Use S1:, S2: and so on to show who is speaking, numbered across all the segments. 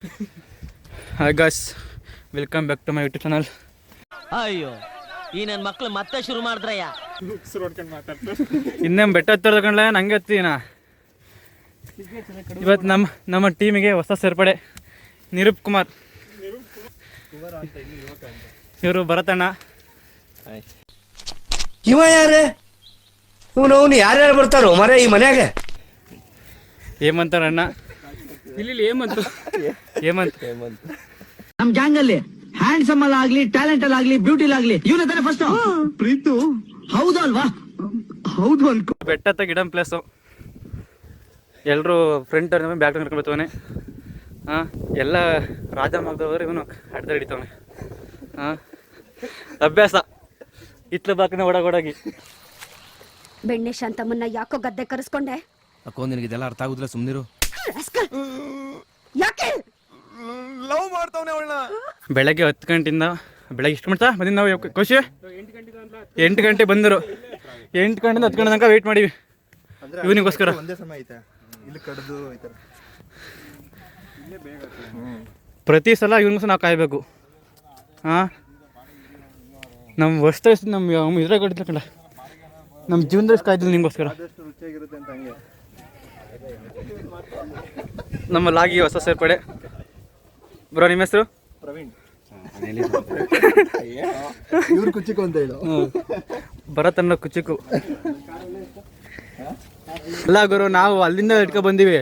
S1: Hi guys, welcome back to my YouTube channel.
S2: ಅಯ್ಯೋ ಈ ನನ್ನ ಮಕ್ಳು ಮತ್ತೆ ಶುರು ಮಾಡಿದ್ರಯ್ಯ.
S1: ಇನ್ನೇನು ಬೆಟ್ಟ ಹತ್ತಿರಕೊಂಡ್ಲೆ ನಂಗೆ ಹತ್ತೀನ. ಇವತ್ತು ನಮ್ಮ ಟೀಮಿಗೆ ಹೊಸ ಸೇರ್ಪಡೆ ನಿರೂಪ್ ಕುಮಾರ್. ಇವರು ಭರತಣ್ಣ.
S3: ಇವ ಯಾರೇ ಇವನು ಯಾರ್ಯಾರು ಬರ್ತಾರೋ ಮರ ಈ ಮನ್ಯಾಗ?
S1: ಹೇಮಂತರಣ್ಣ. ಇಲ್ಲಿ ಹೇಮಂತ್
S4: ನಮ್ ಗ್ಯಾಂಗ್ ಅಲ್ಲಿ ಹ್ಯಾಂಡ್ಸಮ್ ಅಲ್ಲಾಗ್ಲಿ, ಟ್ಯಾಲೆಂಟ್ ಅಲ್ಲಾಗ್ಲಿ, ಬ್ಯೂಟಿಲ್ ಆಗ್ಲಿ ಇವನ ತಾನೆ ಫಸ್ಟ್ ಪ್ರೀತು. ಹೌದು ಅಲ್ವಾ? ಹೌದು ಅನ್ಕೋ.
S1: ಬೆಟ್ಟ ಹತ್ತ ಗಿಡಂ ಪ್ಲೇಸು. ಎಲ್ಲರೂ ಫ್ರಂಟ್ ಬ್ಯಾಕ್ ನಡ್ಕೊಂಡು ಬರ್ತಾವನೆ. ಎಲ್ಲ ರಾಜ ಮಗದವ್ರು ಇವನು ಅಡ್ಡ ಹಿಡಿತವನೆ. ಅಭ್ಯಾಸ ಇತ್ಲ ಬಾಕಿನ ಓಡಾಗಿ.
S5: ಬೆಣ್ಣೆ ಶಾಂತಮ್ಮನ್ನ ಯಾಕೋ ಗದ್ದೆ ಕರೆಸ್ಕೊಂಡೆ?
S3: ಅಕ್ಕೋ ನಿನಗೆ ಇದೆಲ್ಲ ಅರ್ಥ ಆಗುದಿಲ್ಲ, ಸುಮ್ನಿರು.
S5: ಯಾಕೆ
S3: ಲವ್ ಮಾಡ್ತಾವನೆ ಅವಳನ್ನ.
S1: ಬೆಳಗ್ಗೆ 10 ಗಂಟೆಯಿಂದ ಬೆಳಗ್ಗೆ ಇಷ್ಟು ಮಾಡ್ತಾ ಬಂದಿದ್ದು ನಾವು ಖುಷಿ. 8 ಗಂಟೆ ಬಂದರು. 8 ಗಂಟೆಯಿಂದ 10 ಗಂಟೆ ತನಕ ವೆಯ್ಟ್ ಮಾಡಿವಿ ಇವನಿಗೋಸ್ಕರ. ಪ್ರತಿ ಸಲ ಇವನಿಗೋಸ್ಕರ ನಾವು ಕಾಯಬೇಕು. ನಮ್ಮ ವರ್ಷ ನಮ್ಮ ಇದ್ರಾಗ ಕಂಡ ನಮ್ಮ ಜೀವನದಲ್ಲಿ ಕಾಯ್ದಿಲ್ಲ ನಿಮಗೋಸ್ಕರ. ನಮ್ಮ ಲಾಗಿ ಹೊಸ ಸೇರ್ಪಡೆ. ಬ್ರೋ, ನಿಮ್ಮ ಹೆಸರು?
S3: ಪ್ರವೀಣ್. ಇವ್ರು ಕುಚಿಕು ಅಂತ ಹೇಳು.
S1: ಭರತನ್ನ ಕುಚಿಕು. ಅಲ್ಲ ಗುರು, ನಾವು ಅಲ್ಲಿಂದ ಇಟ್ಕೊ ಬಂದಿವಿ.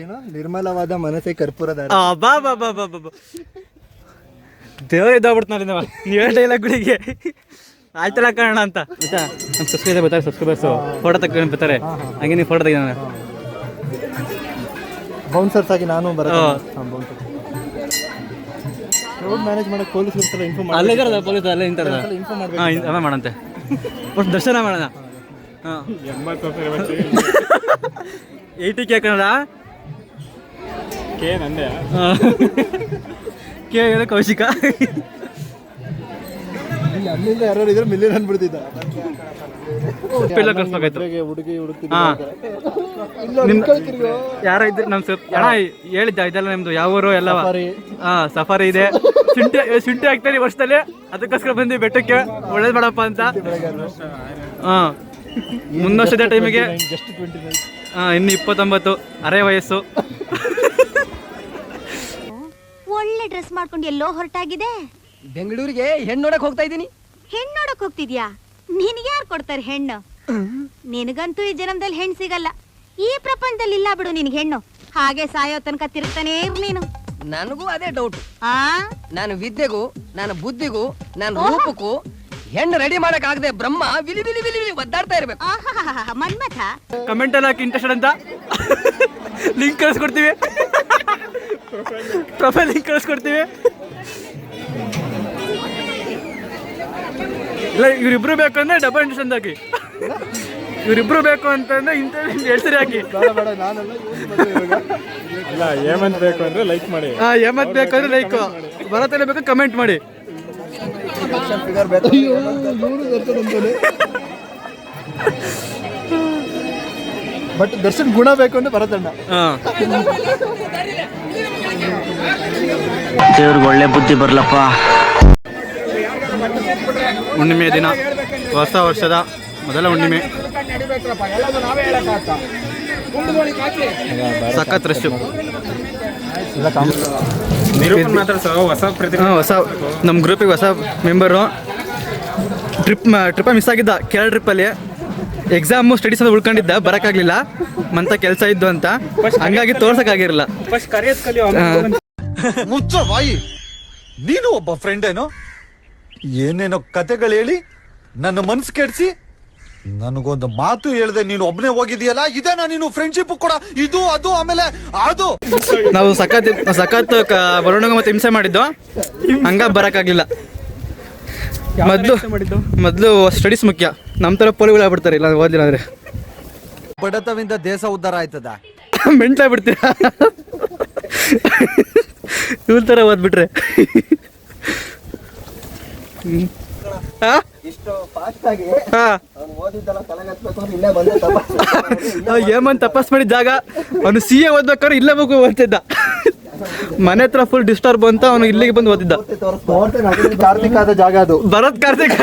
S3: ಏನು ನಿರ್ಮಲವಾದ ಮನಸ್ಸೇ ಕರ್ಪೂರದ.
S1: ಬಾ ಬಾ ಬಾ ಬಾ ಬಾ ದೇವ್ರ ಇದಾಗ್ಬಿಡ್ತು ನಾವು. ನೀವು ಡೈಲಾಗ್ಗಳಿಗೆ ಆಯ್ತಲ್ಲ ಕಾರಣ ಅಂತ ಆಯ್ತಾ. ನಮ್ಮ ಸಬ್ಸ್ಕ್ರೈಬರ್ ಬರ್ತಾರೆ, ಸಬ್ಸ್ಕ್ರೈಬರ್ಸು ಫೋಟೋ ತಗೊಂಡು ಬರ್ತಾರೆ. ಹಂಗೆ ನೀವು ಫೋಟೋ ತೆಗಿದ
S3: ಬೌನ್ಸರ್ಸ್ ಆಗಿ ನಾನು ಮ್ಯಾನೇಜ್ ಮಾಡಕ್ಕೆ ಪೊಲೀಸ್ ಇನ್ಫಾರ್ಮ್
S1: ಅಲ್ಲೇ ಇದಾರಲ್ಲ ಪೊಲೀಸ್, ಅಲ್ಲೇ ನಿಂತಾರಲ್ಲ.
S3: ಇನ್ಫಾರ್ಮ್
S1: ಅವೇ ಮಾಡಂತೆ. ಒಟ್ಟು ದರ್ಶನ ಮಾಡೋಣ. 80K Kannada K Kaushika.
S3: ಅಲ್ಲಿಂದ ಯಾರು ಇದ್ರೆ ಮಿಲಿಯನ್ ಅನ್ಬಿಡ್ತಿದ್ದ.
S1: ಹುಡುಗಿ ಯಾರ ಇದ್ರೆ ನಮ್ ಅಣ್ಣ ಹೇಳಿದ್ದ ಇದೆಲ್ಲ ನಿಮ್ದು ಯಾವ ಊರು ಎಲ್ಲವ? ಸಫಾರಿ ಇದೆ. ಶುಂಠಿ ಆಗ್ತಾರೆ ವರ್ಷದಲ್ಲಿ, ಅದಕ್ಕೋಸ್ಕರ ಬಂದ್ವಿ ಬೆಟ್ಟಕ್ಕೆ. ಒಳ್ಳೇದ್ ಮಾಡಪ್ಪ ಅಂತ. ಮುಂದೊಂದು ಟೈಮಿಗೆ ಇನ್ನು 29 ಅರೆ ವಯಸ್ಸು.
S5: ಒಳ್ಳೆ ಡ್ರೆಸ್ ಮಾಡ್ಕೊಂಡು ಎಲ್ಲೋ ಹೊರಟಾಗಿದೆ.
S4: ಬೆಂಗಳೂರಿಗೆ ಹೆಣ್ಣು ನೋಡಕ್ ಹೋಗ್ತಾ ಇದೀನಿ.
S5: ಹೆಣ್ಣು ನೋಡಕ್ ಹೋಗ್ತಿದ್ಯಾ? ನಿನ್ಗೆ ಯಾರು ಕೊಡ್ತಾರೆ ಹೆಣ್ಣು? ನಿನಗಂತೂ ಈ ಜನ್ಮದಲ್ಲಿ ಹೆಣ್ಣು ಸಿಗಲ್ಲ. ಈ ಪ್ರಪಂಚದಲ್ಲಿ ಇಲ್ಲ ಬಿಡು ನಿನ್ಗೆ ಹೆಣ್ಣು. ಹಾಗೆ ಸಾಯೋ ತನಕ ತಿರುಗ್ತಾನೆ ಇರು ನೀನು.
S4: ನನಗೂ ಅದೇ ಡೌಟ್.
S5: ನಾನು
S4: ವಿದ್ಯೆಗೂ, ನಾನು ಬುದ್ಧಿಗೂ, ನಾನು ರೂಪಕ್ಕೂ ಹೆಣ್ಣು ರೆಡಿ ಮಾಡಕ್ ಆಗದೆ ಬ್ರಹ್ಮ ವಿಲಿ ವಿಲಿ ವಿಲಿ ವಿಲಿ ಒದ್ದಾಡ್ತಾ ಇರ್ಬೇಕು.
S5: ಮನ್ಮಥ
S1: ಕಮೆಂಟ್ ಎಲ್ಲ ಹಾಕಿ ಇಂಟ್ರೆಸ್ಟೆಡ್ ಅಂತ ಲಿಂಕ್ ಕಳಿಸ್ಕೊಡ್ತೀವಿ. ಪ್ರೊಫೈಲ್ ಲಿಂಕ್ ಕಳಿಸ್ಕೊಡ್ತೀವಿ. ಇಲ್ಲ ಇವ್ರಿಬ್ರು ಬೇಕು ಅಂದ್ರೆ ಡಬಲ್ ಇಂಟ್ರೆಸ್ಟ್ ಅಂತ ಹಾಕಿ. ಇವ್ರಿಬ್ರು ಬೇಕು ಅಂತಂದ್ರೆ ಇಂಥ ಹೆಸರು ಹಾಕಿ.
S6: ಹೇಮಂತ್ ಬೇಕು ಅಂದ್ರೆ ಲೈಕ್ ಮಾಡಿ.
S1: ಹೇಮಂತ್ ಬೇಕು ಅಂದ್ರೆ ಲೈಕ್, ಭರತನೇ ಬೇಕು ಕಮೆಂಟ್ ಮಾಡಿ.
S3: ಬಟ್ ದರ್ಶನ್ ಗುಣ ಬೇಕು ಅಂದ್ರೆ ಭರತಣ್ಣ.
S2: ದೇವ್ರಿಗೆ ಒಳ್ಳೆ ಬುದ್ಧಿ ಬರ್ಲಪ್ಪ.
S1: ಹುಣ್ಣಿಮೆ ದಿನ, ಹೊಸ ವರ್ಷದ ಮೊದಲ ಹುಣ್ಣಿಮೆ. ಸಖತ್ ರಶ್. ಹೊಸ ನಮ್ಮ ಗ್ರೂಪಿಗೆ ಹೊಸ ಮೆಂಬರು. ಟ್ರಿಪ್ ಮಿಸ್ ಆಗಿದ್ದ. ಕೇರಳ ಟ್ರಿಪ್ಪಲ್ಲಿ ಎಕ್ಸಾಮು ಸ್ಟಡೀಸ್ ಅಂತ ಉಳ್ಕೊಂಡಿದ್ದ, ಬರೋಕ್ಕಾಗಲಿಲ್ಲ. ಮಂತ ಕೆಲಸ ಇದ್ದು ಅಂತ, ಹಂಗಾಗಿ ತೋರ್ಸೋಕ್ಕಾಗಿರಲಿಲ್ಲ.
S7: ಮುಚ್ಚ ಬಾಯಿ, ನೀನು ಒಬ್ಬ ಫ್ರೆಂಡ್ ಏನೋ ಏನೇನೋ ಕತೆಗಳು ಹೇಳಿ ನನ್ನ ಮನ್ಸು ಕೆಡ್ಸಿ ನನಗೊಂದು ಮಾತು ಹೇಳ್ದೆ ನೀನು ಒಬ್ನೇ ಹೋಗಿದೀಯಲ್ಲ. ಇದೇನಾ ನೀನು ಫ್ರೆಂಡ್ಶಿಪ್ ಕೂಡ? ಇದು ಅದು ಆಮೇಲೆ ಅದು
S1: ನಾವು ಸಖತ್ ಬರೋಣ ಮತ್ತೆ ಹಿಂಸೆ ಮಾಡಿದ್ದು, ಹಂಗ ಬರೋಕ್ಕಾಗಲಿಲ್ಲ. ಮೊದಲು ಸ್ಟಡೀಸ್ ಮುಖ್ಯ. ನಮ್ಮ ಥರ ಪೋಲಿಗಳು ಆಗ್ಬಿಡ್ತಾರೆ ಇಲ್ಲ ಓದಿಲ್ಲ ಅಂದ್ರೆ.
S7: ಬಡತವಿಂದ ದೇಶ ಉದ್ಧಾರ ಆಯ್ತದ.
S1: ಮೆಂಟ್ಲಾಗ್ಬಿಡ್ತೀರಾ ಇವ್ರ ಥರ ಓದ್ಬಿಟ್ರೆ. ಹೇಮಂತ್ ತಪಾಸ್ ಮಾಡಿದ ಜಾಗ ಅವನು CA ಓದ್ಬೇಕಾದ್ರೆ ಇಲ್ಲೇ ಹೋಗು ಓದ್ತಿದ್ದ. ಮನೆ ಹತ್ರ ಫುಲ್ ಡಿಸ್ಟರ್ಬ್ ಅಂತ ಅವನು ಇಲ್ಲಿಗೆ ಬಂದು ಓದಿದ್ದ.
S6: ಕಾರ್ತಿಕ್ ಆದ ಜಾಗ ಅದು.
S1: ಭರತ್ ಕಾರ್ತಿಕ್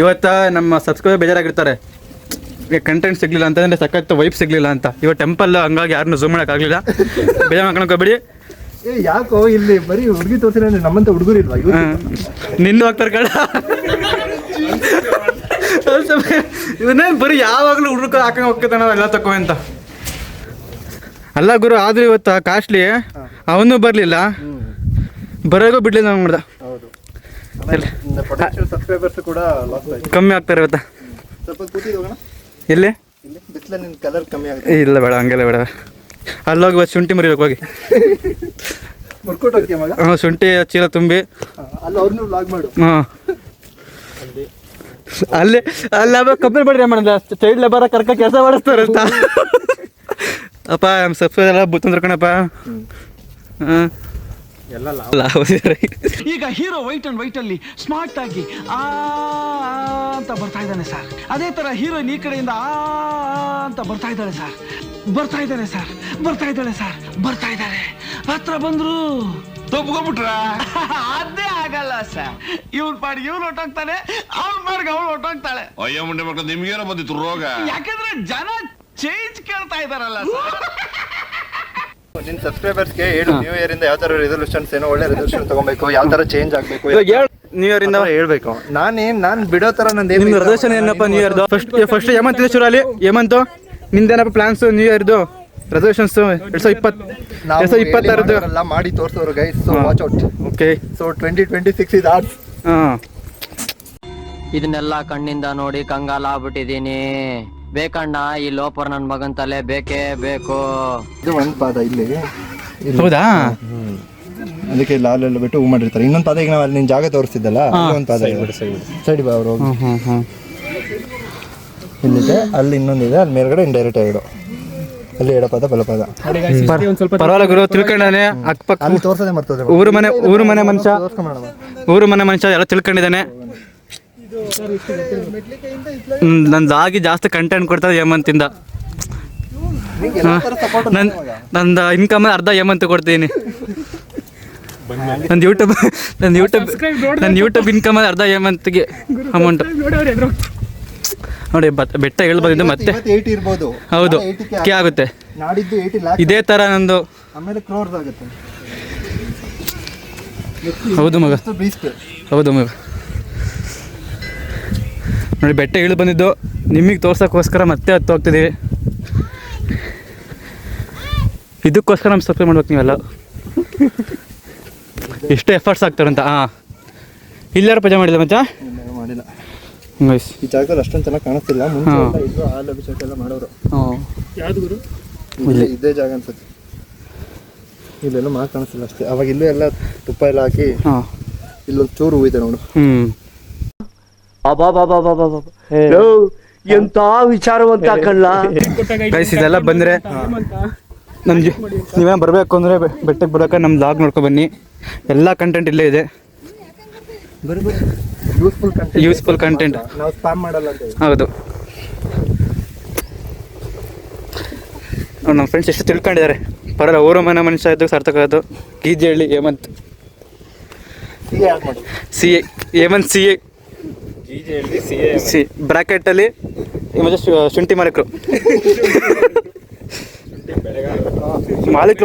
S1: ಇವತ್ತ ನಮ್ಮ ಸಬ್ಸ್ಕ್ರೈಬರ್ ಬೇಜಾರಾಗಿರ್ತಾರೆ, ಕಂಟೆಂಟ್ ಸಿಗ್ಲಿಲ್ಲ ಅಂತಂದ್ರೆ ಸಖತ್ ವೈಪ್ ಸಿಗ್ಲಿಲ್ಲ ಅಂತ. ಇವತ್ತು ಟೆಂಪಲ್ ಹಂಗಾಗಿ ಯಾರನ್ನು ಝೂಮ್ ಮಾಡಕ್ ಆಗ್ಲಿಲ್ಲ, ಬೇಜಾರು ಮಾಡ್ಕೊಬೇಡಿ.
S6: ಯಾಕೋ ಇಲ್ಲಿ ಬರೀ ಹುಡುಗಿ ತೋರಿಸಿದ್ರೆ ನಮ್ಮಂತ ಹುಡುಗರು ಇಲ್ವಾ?
S1: ನಿನ್ನ ಹೋಗ್ತಾರೆ ಕಡ ಇವನ್ನೇನು ಬರೀ ಯಾವಾಗಲೂ ಹುಡುಗ ಹಾಕಂಗೆ ಹೋಗ್ತಾನ ಎಲ್ಲ ತಕೋ ಅಂತ. ಅಲ್ಲ ಗುರು, ಆದ್ರೂ ಇವತ್ತು ಕಾಸ್ಟ್ಲಿ ಅವನು ಬರಲಿಲ್ಲ, ಬರೋಗೋ ಬಿಡ್ಲಿಲ್ಲ ನಾವು ಮಾಡ್ದ.
S6: ಸಬ್ಸ್ಕ್ರೈಬರ್ಸ್ ಕೂಡ
S1: ಕಮ್ಮಿ ಆಗ್ತಾರೆ ಇವತ್ತ.
S6: ಸ್ವಲ್ಪ ಕೂತಿದ್ದ
S1: ಎಲ್ಲಿ
S6: ಬಿತ್ತಲ ನಿನ್ನ ಕಲರ್ ಕಮ್ಮಿ ಆಗುತ್ತೆ.
S1: ಇಲ್ಲ ಬೇಡ, ಹಂಗೆಲ್ಲ ಬೇಡ. ಅಲ್ಲೋಗಿ ಇವತ್ತು ಶುಂಠಿ ಮರಿಬೇಕು ಹೋಗಿ.
S6: ವರ್ಕೌಟ್ ಆಗ್ತೀಯ ಮಗ?
S1: ಹಾಂ, ಶುಂಠಿ ಚೀಲ ತುಂಬಿ
S6: ಅಲ್ಲಿ ಅವ್ರನ್ನೂ ವ್ಲಾಗ್ ಮಾಡು.
S1: ಹಾಂ, ಅಲ್ಲಿ ಕಂಪ್ಲೇಂಟ್ ಮಾಡಿದ್ರೆ ಮಾಡಿದ ಚೈಲ್ಡ್ ಲೇಬರ್ ಕರ್ಕ ಕೆಲಸ ಮಾಡಿಸ್ತಾರೆ ಅಂತ. ಅಪ್ಪ ನಮ್ಮ ಸಬ್ಸ್ಕ್ರೈಬರ್ ಎಲ್ಲ ಬುತ್ತಂದ್ರೆ ಕಣಪ್ಪ. ಹಾಂ,
S6: ಎಲ್ಲ
S4: ಈಗ ಹೀರೋ ವೈಟ್ ಅಂಡ್ ವೈಟ್ ಅಲ್ಲಿ ಸ್ಮಾರ್ಟ್ ಆಗಿ ಆ ಅಂತ ಬರ್ತಾ ಇದ್ದಾನೆ ಸರ್. ಅದೇ ತರ ಹೀರೋಯಿನ್ ಈ ಕಡೆಯಿಂದ ಆ ಅಂತ ಬರ್ತಾ ಇದ್ದಾಳೆ ಸರ್. ಬರ್ತಾ ಇದ್ದಾಳೆ ಸರ್, ಬರ್ತಾ ಇದ್ದಾಳೆ ಸರ್, ಬರ್ತಾ ಇದ್ದಾರೆ. ಹತ್ರ ಬಂದ್ರು ತಪ್ಕೊಂಡ್ಬಿಟ್ರ ಅದೇ ಆಗಲ್ಲ ಸರ್. ಇವ್ನ ಪಾಡಿಗೆ ಇವ್ನು ಹೊಟ್ಟೋಗ್ತಾನೆ, ಅವ್ನ ಪಾಡಿಗೆ ಅವಳು ಹೊಟ್ಟೋಗ್ತಾಳೆ.
S8: ಅಯ್ಯೋ ಮುಂಡೆ ಮಕ್ಕಳು ನಿಮ್ಗೇನೋ ಬಂದಿತ್ತು ರೋಗ.
S4: ಯಾಕಂದ್ರೆ ಜನ ಚೇಂಜ್ ಕೇಳ್ತಾ ಇದಾರಲ್ಲ ಸರ್.
S6: ನಿನ್ನ ಸಬ್ಸ್ಕ್ರೈಬರ್ಸ್ಗೆ ಹೇಳು, ನ್ಯೂ ಇಯರ್ ಇಂದ ಯಾವ ತರ ರೆಸಲ್ಯೂಷನ್ಸ್, ಏನೋ ಒಳ್ಳೆ ರೆಸಲ್ಯೂಷನ್ ತಗೋಬೇಕು, ಯಾವ ತರ ಚೇಂಜ್ ಆಗ್ಬೇಕು
S1: ನ್ಯೂ ಇಯರ್ ಇಂದ
S6: ಹೇಳ್ಬೇಕು. ನಾನು ಬಿಡೋ ತರ ನಂದು
S1: ನಿಮ್ದು ರೆಸಲ್ಯೂಷನ್ ಏನಪ್ಪ ನ್ಯೂ ಇಯರ್ದು? ಫಸ್ಟ್ ಹೇಮಂತ್ ಶುರು ಅಲ್ಲಿ. ಹೇಮಂತು ನಿಮ್ದೇನಪ್ಪ ಪ್ಲಾನ್ಸ್ ನ್ಯೂ ಇಯರ್ದು ರೆಸಲ್ಯೂಷನ್ಸ್ 2026
S6: ಎಲ್ಲ ಮಾಡಿ ತೋರಿಸೋರು guys. So watch out.
S1: Okay,
S6: so 2026 is arts.
S1: ಹಾಂ,
S2: ಇದನ್ನೆಲ್ಲ ಕಣ್ಣಿಂದ ನೋಡಿ ಕಂಗಾಲ ಆಗ್ಬಿಟ್ಟಿದೀನಿ. ಬೇಕಣ್ಣ, ಈ ಲೋಪರ್ ನನ್ ಮಗನ್ ತಲೆ ಬೇಕೇ ಬೇಕು.
S6: ಇದು ಒಂದು ಪಾದ ಇಲ್ಲಿ,
S1: ಹೌದಾ?
S6: ಅದಕ್ಕೆ ಲಾಲೆಲ್ಲ ಬಿಟ್ಟು ಹೂ ಮಾಡಿರ್ತಾರೆ. ಇನ್ನೊಂದು ಪಾದ ಈಗ ನಾವು ಅಲ್ಲಿ ನಿನ್ನ ಜಾಗ ತೋರಿಸ್ತಿದ್ದಲ್ಲ, ಒಂದು ಪಾದ ಸೈಡ್ ಬಾ ಅವರು. ಇಲ್ಲಿದೆ, ಅಲ್ಲಿ ಇನ್ನೊಂದಿದೆ, ಅಲ್ಲಿ ಮೇಲ್ಗಡೆ ಇಂಡೈರೆಕ್ಟ್ ಎರಡು, ಅಲ್ಲಿ ಎಡಪಾದ ಬಲಪಾದ.
S1: ಪರವಾಗಿಲ್ಲ ಗುರು, ತಿಳ್ಕೊಂಡಾನೆ. ಅಕ್ಕಪಕ್ಕ
S6: ಅಲ್ಲಿ ತೋರ್ಸೋದೇ ಮರ್ತದೆ.
S1: ಊರು ಮನೆ ಮನುಷ್ಯ ಎಲ್ಲ ತಿಳ್ಕೊಂಡಿದ್ದಾನೆ. ನಂದಾಗಿ ಜಾಸ್ತಿ ಕಂಟೆಂಟ್ ಕೊಡ್ತಾರೆ ಹೇಮಂತಿಂದ. ನಂದು ಇನ್ಕಮ್ ಅರ್ಧ ಹೇಮಂತ್ ಕೊಡ್ತೀನಿ. ನನ್ನ ಯೂಟ್ಯೂಬ್ ಇನ್ಕಮ್ ಅರ್ಧ ಹೇಮಂತ್ಗೆ ಅಮೌಂಟ್ ನೋಡಿ. ಬೆಟ್ಟ ಹೇಳ್ಬೋದು ಮತ್ತೆ
S6: 80 ಇರ್ಬೋದು.
S1: ಹೌದು, ಕೆ ಆಗುತ್ತೆ.
S6: ನಾಡಿದ್ದು 80 ಲ್ಯಾಕ್
S1: ಇದೇ ಥರ ನಂದು.
S6: ಆಮೇಲೆ ಕ್ರೋರ್ಸ್ ಆಗುತ್ತೆ.
S1: ಹೌದು ಮಗ,
S6: ಬೀಸ್ಟ್.
S1: ಹೌದು ಮಗ. ನೋಡಿ, ಬೆಟ್ಟ ಇಳಿದು ಬಂದಿದ್ದು ನಿಮಗೆ ತೋರ್ಸೋಕ್ಕೋಸ್ಕರ ಮತ್ತೆ ಹತ್ತು ಹೋಗ್ತಿದ್ದೀವಿ. ಇದಕ್ಕೋಸ್ಕರ ನಮ್ಮ ಸಬ್ಸ್ಕ್ರೈಬ್ ಮಾಡ್ಬೇಕು ನೀವೆಲ್ಲ. ಎಷ್ಟು ಎಫರ್ಟ್ಸ್ ಆಗ್ತಾರಂತ. ಹಾಂ, ಇಲ್ಲಾರು ಪೂಜೆ ಮಾಡಿಲ್ಲ ಮಚ್ಚ?
S6: ಮಾಡಿಲ್ಲ.
S1: ನೈಸ್.
S6: ಈ ಜಾಗದಲ್ಲಿ ಅಷ್ಟೊಂದು ಚೆನ್ನಾಗಿ ಕಾಣಿಸ್ತಿಲ್ಲ. ಮುಂಚೆ ಎಲ್ಲ ಇದ್ದು ಹಾಲು ಅಭಿಷೇಕ ಎಲ್ಲ ಮಾಡೋರು.
S1: ಯಾವ್ದು ಗುರು?
S6: ಇದೇ ಜಾಗ ಅನ್ಸುತ್ತೆ. ಇಲ್ಲೆಲ್ಲ ಮಾತು ಕಾಣಿಸ್ತಿಲ್ಲ ಅಷ್ಟೇ. ಅವಾಗ ಇಲ್ಲೂ ಎಲ್ಲ ತುಪ್ಪ ಎಲ್ಲ ಹಾಕಿ ಇಲ್ಲೊಂದು ಚೂರು ಹೂ ಇದೆ ನೋಡು.
S3: ಎಂತ ವಿಚಾರವಂತ ಕಳ್ಳ.
S1: ಗೈಸ್, ಇದೆಲ್ಲ ಬಂದರೆ ನೀವೇನೋ ಬರಬೇಕು ಅಂದರೆ ಬೆಟ್ಟಕ್ಕೆ ಬರೋಕೆ ನಮ್ಮ ಲಾಗ್ ನೋಡ್ಕೊ ಬನ್ನಿ. ಎಲ್ಲ ಕಂಟೆಂಟ್ ಇಲ್ಲೇ ಇದೆ. Useful content.
S6: ನಾವು ಸ್ಪಾಮ್ ಮಾಡಲ್ಲ ಅಂತ.
S1: ಹೌದು, ನಮ್ಮ ಫ್ರೆಂಡ್ಸ್ ಎಷ್ಟು ತಿಳ್ಕೊಂಡಿದ್ದಾರೆ. ಪರಲ್ಲ, ಊರು ಮನೆ ಮನುಷ್ಯ ಇದ್ದು ಸಾರ್ಥಕ ಆಯಿತು. ಕೀಜಹಳ್ಳಿ ಹೇಮಂತ್ ಹೇಮಂತ್ ಸಿ ಬ್ರಾಕೆಟಲ್ಲಿ ಮತ್ತೆ ಶುಂಠಿ ಮಾಲೀಕರು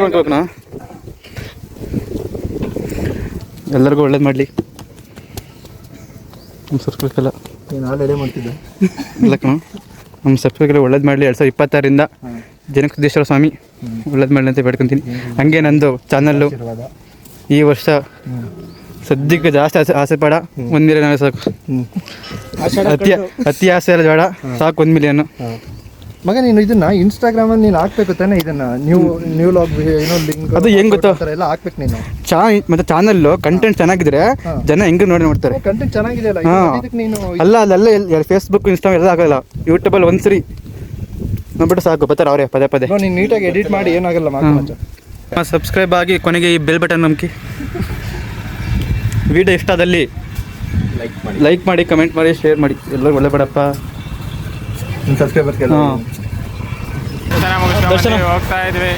S1: ಮಾಡ್ಕೋಬೇಕಣ್ಣ. ಎಲ್ಲರಿಗೂ ಒಳ್ಳೇದು ಮಾಡಲಿ. ನಮ್ಮ ಸಬ್ಸ್ಕ್ರೈಬ್
S6: ನೀನು ಆಲ್ರೆಡಿ ಮಾಡ್ತಿದ್ದೆ.
S1: ಇಲ್ಲ ಕಣ, ನಮ್ಮ ಸಬ್ಸ್ಕ್ರೈಬ್ ಒಳ್ಳೇದು ಮಾಡಲಿ. 2026 ಜನಕಸಿದ್ದೇಶ್ವರ ಸ್ವಾಮಿ ಒಳ್ಳೇದು ಮಾಡಲಿ ಅಂತ ಬೇಡ್ಕೊತೀನಿ. ಹಂಗೆ ನಂದು ಚಾನಲ್ಲು ಈ ವರ್ಷ ಸದ್ಯಕ್ಕೆ ಜಾಸ್ತಿ ಆಸೆ ಬೇಡ, 1 ಮಿಲಿಯನ್ ಸಾಕು. ಅತಿ ಆಸೆ ಎಲ್ಲ ಬೇಡ, ಸಾಕು 1 ಮಿಲಿಯನ್.
S6: ಮಗ ನೀನು ಇದನ್ನ ಇನ್ಸ್ಟಾಗ್ರಾಮಲ್ಲಿ ನೀನು ಹಾಕ್ಬೇಕು ತಾನೆ. ಇದನ್ನ ನ್ಯೂ ಲಾಗ್ ಏನೋ ಲಿಂಕ್
S1: ಅದು ಹೆಂಗ್ ಗೊತ್ತಾ
S6: ಎಲ್ಲ ಹಾಕ್ಬೇಕು ನೀನು.
S1: ಮತ್ತೆ ಚಾನಲ್ಲು ಕಂಟೆಂಟ್ ಚೆನ್ನಾಗಿದ್ರೆ ಜನ ಹೆಂಗೆ ನೋಡಿ ನೋಡ್ತಾರೆ.
S6: ಕಂಟೆಂಟ್ ಚೆನ್ನಾಗಿದೆ ಅಲ್ಲ, ಇದಕ್ಕೆ ನೀನು
S1: ಅಲ್ಲ ಅಲ್ಲೆಲ್ಲ ಫೇಸ್ಬುಕ್ ಇನ್ಸ್ಟಾಗ್ರಾಮ್ ಎಲ್ಲ ಆಗಲ್ಲ. ಯೂಟ್ಯೂಬಲ್ಲಿ ಒಂದ್ಸರಿ ನೋಡ್ಬಿಟ್ಟು ಸಾಕು, ಬರ್ತಾರೆ ಅವರೇ ಪದೇ ಪದೇ.
S6: ನೀನು ನೀಟಾಗಿ ಎಡಿಟ್ ಮಾಡಿ ಏನಾಗಲ್ಲ.
S1: ಸಬ್ಸ್ಕ್ರೈಬ್ ಆಗಿ ಕೊನೆಗೆ ಈ ಬೆಲ್ ಬಟನ್ ನಂಬಿಕೆ. ವಿಡಿಯೋ ಇಷ್ಟ ಆದಲ್ಲಿ ಲೈಕ್ ಮಾಡಿ, ಕಮೆಂಟ್ ಮಾಡಿ, ಶೇರ್ ಮಾಡಿ. ಎಲ್ಲರೂ ಒಳ್ಳೆ ಬೇಡಪ್ಪ.
S6: ನಿಮ್ಮ ಸಬ್ಸ್ಕ್ರೈಬರ್ಸ್ಗೆಲ್ಲ
S1: ದರ್ಶನ
S9: ಹೋಗ್ತಾ ಇದ್ವಿ.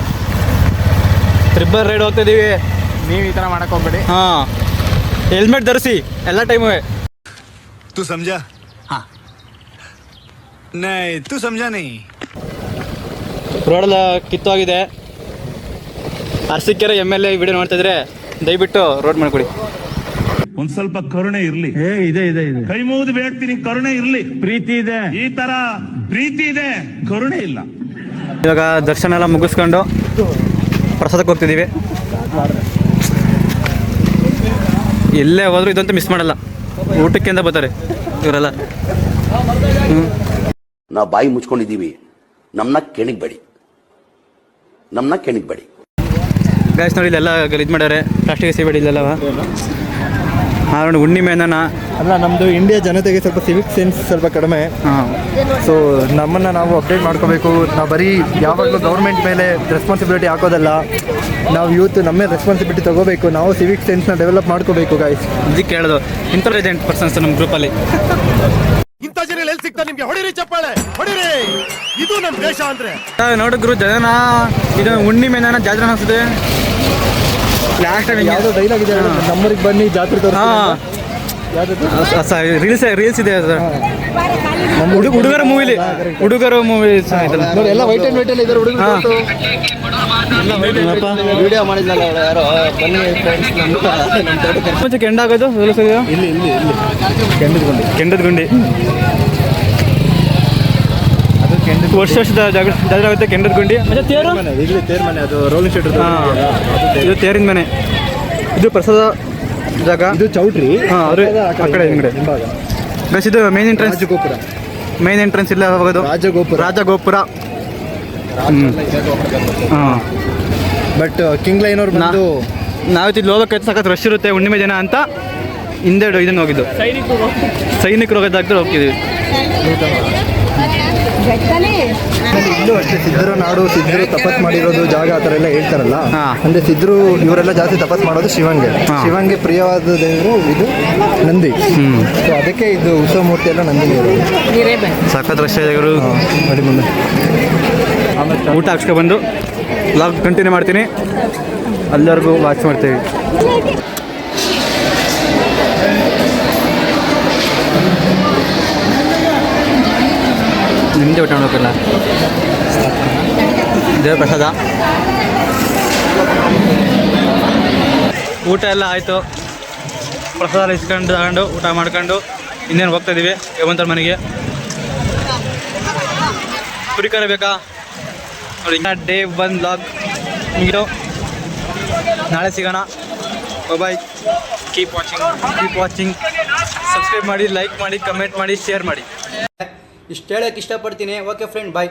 S1: ಟ್ರಿಬ್ಬರ್ ರೈಡ್ ಹೋಗ್ತಾ ಇದೀವಿ.
S9: ನೀವು ಈ ತರ ಮಾಡಕ್ ಹೋಗ್ಬೇಡಿ.
S1: ಹಾಂ, ಹೆಲ್ಮೆಟ್ ಧರಿಸಿ ಎಲ್ಲ ಟೈಮು.
S7: तू समझा? हाँ नहीं तू समझा नहीं.
S1: ರೋಡೆಲ್ಲ ಕಿತ್ತೋಗಿದೆ. ಅರಸೀಕೆರೆ MLA ವಿಡಿಯೋ ನೋಡ್ತಾ ಇದ್ರೆ ದಯವಿಟ್ಟು ರೋಡ್ ಮಾಡಿಕೊಡಿ.
S10: ಒಂದ್ ಸ್ವಲ್ಪ ಕರುಣೆ ಇರ್ಲಿ. ಇದೆ ಕೈ ಮುಗಿದು ಬೇಡ್ತೀನಿ, ಕರುಣೆ ಇರ್ಲಿ. ಪ್ರೀತಿ ಇದೆ, ಈ ತರ ಪ್ರೀತಿ ಇದೆ, ಕರುಣೆ ಇಲ್ಲ.
S1: ಇವಾಗ ದರ್ಶನ ಎಲ್ಲ ಮುಗಿಸ್ಕೊಂಡು ಪ್ರಸಾದಕ್ಕೆ ಹೋಗ್ತಿದ್ದೀವಿ. ಎಲ್ಲೇ ಹೋದ್ರು ಇದಂತೂ ಮಿಸ್ ಮಾಡಲ್ಲ. ಊಟಕ್ಕೆ ಅಂತ ಬರ್ತಾರೆ ಇವರೆಲ್ಲ.
S11: ನಾವು ಬಾಯಿ ಮುಚ್ಕೊಂಡಿದ್ದೀವಿ, ನಮ್ಮನ್ನ ಕೆಣಗಬೇಡಿ.
S1: ಗಾಯ್ಸ್ ನೋಡಿ, ಇಲ್ಲೆಲ್ಲ ಗಲೀಜು ಮಾಡ್ಯಾರೆ. ಪ್ಲಾಸ್ಟಿಕ್ ಎಸಿಬೇಡಿ ಇಲ್ಲೆಲ್ಲವ. ನೋಡಿ ಹುಣ್ಣಿಮೆನ
S6: ಅಲ್ಲ, ನಮ್ಮದು ಇಂಡಿಯಾ ಜನತೆಗೆ ಸ್ವಲ್ಪ ಸಿವಿಕ್ ಸೆನ್ಸ್ ಸ್ವಲ್ಪ ಕಡಿಮೆ.
S1: ಹಾಂ,
S6: ಸೊ ನಮ್ಮನ್ನು ನಾವು ಅಪ್ಡೇಟ್ ಮಾಡ್ಕೋಬೇಕು. ನಾವು ಬರೀ ಯಾವಾಗಲೂ ಗೌರ್ಮೆಂಟ್ ಮೇಲೆ ರೆಸ್ಪಾನ್ಸಿಬಿಲಿಟಿ ಹಾಕೋದಲ್ಲ, ನಾವು ಯೂತ್ ನಮ್ಮ ಮೇಲೆ ರೆಸ್ಪಾನ್ಸಿಬಿಲಿಟಿ ತೊಗೋಬೇಕು. ನಾವು ಸಿವಿಕ್ ಸೆನ್ಸ್ನ ಡೆವಲಪ್ ಮಾಡ್ಕೋಬೇಕು ಗಾಯ್ಸ್.
S1: ಇದಕ್ಕೆ ಹೇಳೋದು. ಇಂಟೆಲಿಜೆಂಟ್ ಪರ್ಸನ್ಸ್ ನಮ್ಮ ಗ್ರೂಪಲ್ಲಿ.
S10: ಇಂಥ ಜನ ಎಲ್ಲಿ ಸಿಗ್ತಾರೆ ನಿಮ್ಗೆ? ಹೊಡಿರಿ ಚಪ್ಪಾಳೆ, ಹೊಡಿರಿ. ಇದು ನಮ್ಮ ದೇಶ ಅಂದ್ರೆ.
S1: ನೋಡಿದ್ರು ಜನ ಇದು ಹುಣ್ಣಿಮೆನ ಜಾತ್ರೆ ಅನಿಸ್ತದೆ. ಲಾಸ್ಟ್ ಟೈಮ್
S6: ಯಾವುದೋ ಡೈಲಾಗ್ ಇದೆ, ನಮ್ಮೂರಿಗೆ ಬನ್ನಿ ಜಾತ್ರೆ
S1: ರೀಲ್ಸ್ ಇದೆ ಸರ್. ಹುಡುಗರ ಮೂವಿಲಿ
S6: ನೋಡಿ, ಎಲ್ಲ ವೈಟ್ ಅಂಡ್ ವೈಟ್ ಅಲ್ಲಿ ಇದ್ದಾರೆ ಹುಡುಗರು. ವಿಡಿಯೋ ಮಾಡಿದ್ನಲ್ಲ ಯಾರೋ, ಬನ್ನಿ
S1: ಮುಂಚೆ ಕೆಂಡಾಗೋದು
S6: ಇಲ್ಲಿ
S1: ಕೆಂಡದ ಗುಂಡಿ. ಅದು ವರ್ಷದ ಜಾತ್ರೆ ಆಗುತ್ತೆ. ಕೆಂಡದ ಗುಂಡಿ. ತೇರು
S6: ಇಲ್ಲಿ ತೇರ್ ಮನೆ, ಅದು ರೋಲಿಂಗ್ ಶೀಟ್.
S1: ಇದು ತೇರಿನ ಮನೆ. ಇದು ಪ್ರಸಾದ ಜಾಗ.
S6: ಇದು ಚೌಟ್ರಿ.
S1: ಹಾಂ, ಅದೇ ಆ ಕಡೆ ಹಿಂಗಡೆ. ಬಸ್ ಇದು ಮೇನ್ ಎಂಟ್ರೆನ್ಸ್.
S6: ರಾಜಗೋಪುರ.
S1: ಮೇನ್ ಎಂಟ್ರೆನ್ಸ್ ಇಲ್ಲ ಹೋಗೋದು. ರಾಜಗೋಪುರ. ಹಾಂ,
S6: ಬಟ್ ಕಿಂಗ್ ಲೈನ್ ಅವ್ರು ಬಂದು
S1: ನಾವಿತ್ತು ಇಲ್ಲಿ ಹೋಗೋಕೆ ಸಖತ್ ರಶ್ ಇರುತ್ತೆ ಹುಣ್ಣಿಮೆ ದಿನ ಅಂತ ಹಿಂದೆ ಇದನ್ನು ಹೋಗಿದ್ದು. ಸೈನಿಕರು ಹೋಗೋದಾಗ್ತದೆ ಹೋಗ್ತಿದ್ವಿ.
S6: ಇಲ್ಲೂ ಅಷ್ಟೇ, ಸಿದ್ಧರ ನಾಡು, ಸಿದ್ಧರು ತಪಸ್ ಮಾಡಿರೋದು ಜಾಗ ಆ ಥರ ಎಲ್ಲ ಹೇಳ್ತಾರಲ್ಲ. ಅಂದರೆ ಸಿದ್ಧರು ಇವರೆಲ್ಲ ಜಾಸ್ತಿ ತಪಸ್ ಮಾಡೋದು ಶಿವಂಗೆ ಪ್ರಿಯವಾದ ದೇವರು ಇದು ನಂದಿ. ಸೊ ಅದಕ್ಕೆ ಇದು ಉತ್ಸವ ಮೂರ್ತಿ ಎಲ್ಲ ನಂದಿನಿ
S1: ಸಖತ್ ರಶ್ ಇವರು.
S6: ನೋಡಿ ಮುಂದೆ
S1: ಊಟ ಹಾಕ್ಸ್ಕೊಬಂದು ವ್ಲಾಗ್ ಕಂಟಿನ್ಯೂ ಮಾಡ್ತೀನಿ. ಎಲ್ಲರಿಗೂ ವಾಚ್ ಮಾಡ್ತೀವಿ. ನಿಮ್ಮದೇ ಊಟ ಮಾಡೋಕ್ಕಲ್ಲ. ದೇವ್ರ ಪ್ರಸಾದ. ಊಟ ಎಲ್ಲ ಆಯಿತು. ಪ್ರಸಾದ ಇಸ್ಕೊಂಡು ತಗೊಂಡು ಊಟ ಮಾಡ್ಕೊಂಡು ಇನ್ನೇನು ಹೋಗ್ತಾಯಿದ್ದೀವಿ ಯವಂತರ ಮನೆಗೆ. ಕುರಿಕರ ಬೇಕಾ ನೋಡಿ. ಡೇ 1 ವ್ಲಾಗ್ ಮುಗಿದು ನಾಳೆ ಸಿಗೋಣ. ಬಾಯ್. Keep watching. ಸಬ್ಸ್ಕ್ರೈಬ್ ಮಾಡಿ, ಲೈಕ್ ಮಾಡಿ, ಕಮೆಂಟ್ ಮಾಡಿ, ಶೇರ್ ಮಾಡಿ.
S3: ಇಷ್ಟು ಹೇಳೋಕ್ಕೆ ಇಷ್ಟಪಡ್ತೀನಿ. ಓಕೆ ಫ್ರೆಂಡ್, ಬಾಯ್.